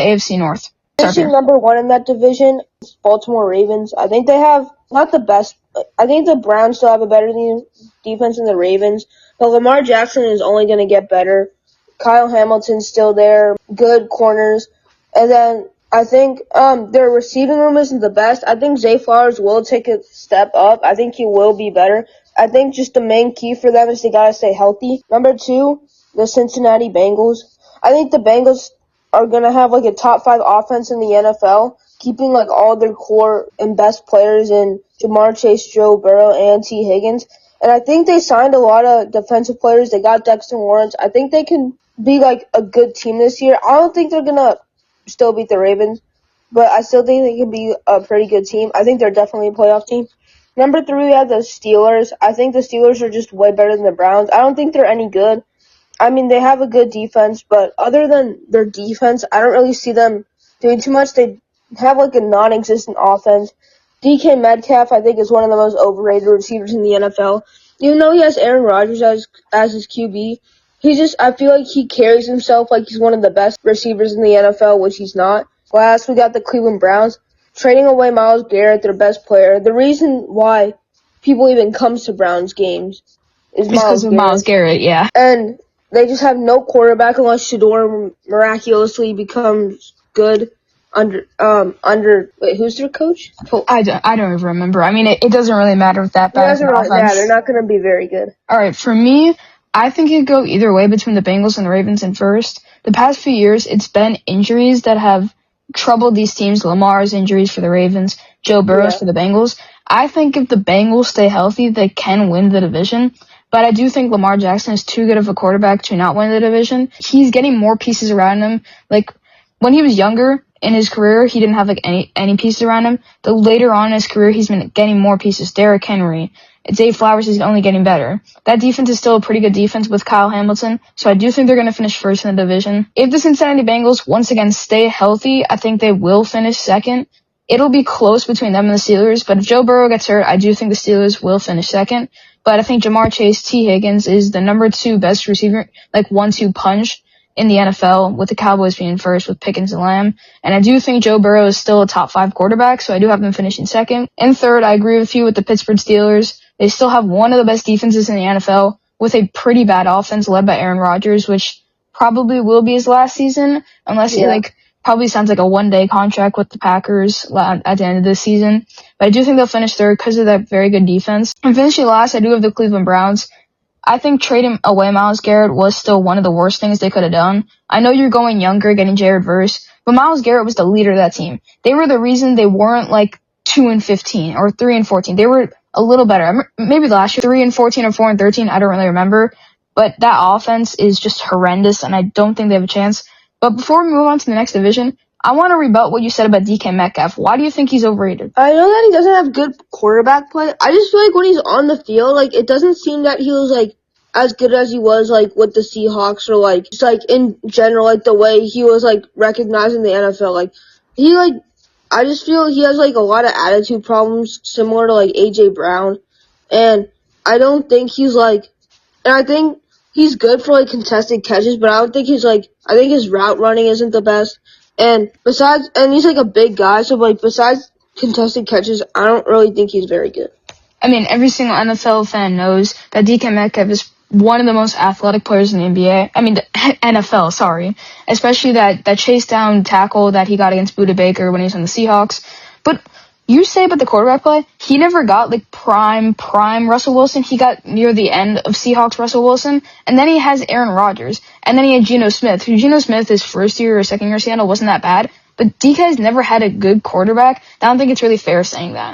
AFC North. Finishing number 1 in that division, Baltimore Ravens. I think they have not the best. I think the Browns still have a better defense than the Ravens, but Lamar Jackson is only going to get better. Kyle Hamilton's still there, good corners, and then I think their receiving room isn't the best. I think Zay Flowers will take a step up. I think he will be better. I think just the main key for them is they got to stay healthy. Number 2, the Cincinnati Bengals. I think the Bengals are going to have like a top 5 offense in the NFL, keeping like all their core and best players in Jamar Chase, Joe Burrow, and T. Higgins. And I think they signed a lot of defensive players. They got Dexter Lawrence. I think they can be like a good team this year. I don't think they're going to still beat the Ravens, but I still think they can be a pretty good team. I think they're definitely a playoff team. Number 3, we have the Steelers. I think the Steelers are just way better than the Browns. I don't think they're any good. I mean, they have a good defense, but other than their defense, I don't really see them doing too much. They have like a non-existent offense. DK Metcalf, I think, is one of the most overrated receivers in the NFL. Even though he has Aaron Rodgers as his QB, I feel like he carries himself like he's one of the best receivers in the NFL, which he's not. Last, we got the Cleveland Browns, trading away Myles Garrett, their best player. The reason why people even comes to Browns games is because of Myles Garrett, yeah. And they just have no quarterback unless Shador miraculously becomes good under who's their coach? I don't even remember. I mean, it doesn't really matter with that bad. It doesn't really matter. They're not going to be very good. All right, for me, I think it could go either way between the Bengals and the Ravens in first. The past few years, it's been injuries that have troubled these teams. Lamar's injuries for the Ravens, Joe Burrow's for the Bengals. I think if the Bengals stay healthy, they can win the division. But I do think Lamar Jackson is too good of a quarterback to not win the division. He's getting more pieces around him. Like, when he was younger in his career, he didn't have like any pieces around him. The later on in his career, he's been getting more pieces. Derrick Henry, Zay Flowers is only getting better. That defense is still a pretty good defense with Kyle Hamilton, so I do think they're going to finish first in the division. If the Cincinnati Bengals once again stay healthy, I think they will finish second. It'll be close between them and the Steelers, but if Joe Burrow gets hurt, I do think the Steelers will finish second. But I think Jamar Chase, T. Higgins is the number 2 best receiver, like 1-2 punch in the NFL, with the Cowboys being first with Pickens and Lamb. And I do think Joe Burrow is still a top 5 quarterback, so I do have them finishing second. And third, I agree with you with the Pittsburgh Steelers. They still have one of the best defenses in the NFL with a pretty bad offense led by Aaron Rodgers, which probably will be his last season, unless he probably sounds like a one-day contract with the Packers at the end of this season. But I do think they'll finish third because of that very good defense. And finishing last, I do have the Cleveland Browns. I think trading away Myles Garrett was still one of the worst things they could have done. I know you're going younger, getting Jared Verse, but Myles Garrett was the leader of that team. They were the reason they weren't like 2-15 or 3-14. They were a little better. Maybe last year, 3-14 or 4-13. I don't really remember. But that offense is just horrendous, and I don't think they have a chance. But before we move on to the next division, I want to rebut what you said about DK Metcalf. Why do you think he's overrated? I know that he doesn't have good quarterback play. I just feel like when he's on the field, like, it doesn't seem that he was, like, as good as he was, like, with the Seahawks or, like, just, like, in general, like, the way he was, like, recognized in the NFL. Like, I just feel he has, like, a lot of attitude problems similar to, like, A.J. Brown. And I don't think he's, like, and I think he's good for, like, contested catches, but I don't think I think his route running isn't the best. And he's, like, a big guy, so, like, besides contested catches, I don't really think he's very good. I mean, every single NFL fan knows that DK Metcalf is one of the most athletic players in the NBA. I mean, the NFL, sorry. Especially that chase down tackle that he got against Budda Baker when he was on the Seahawks. But you say about the quarterback play, he never got, like, prime Russell Wilson. He got near the end of Seahawks Russell Wilson. And then he has Aaron Rodgers. And then he had Geno Smith. Geno Smith, his first year or second year Seattle wasn't that bad. But DK's never had a good quarterback. I don't think it's really fair saying that.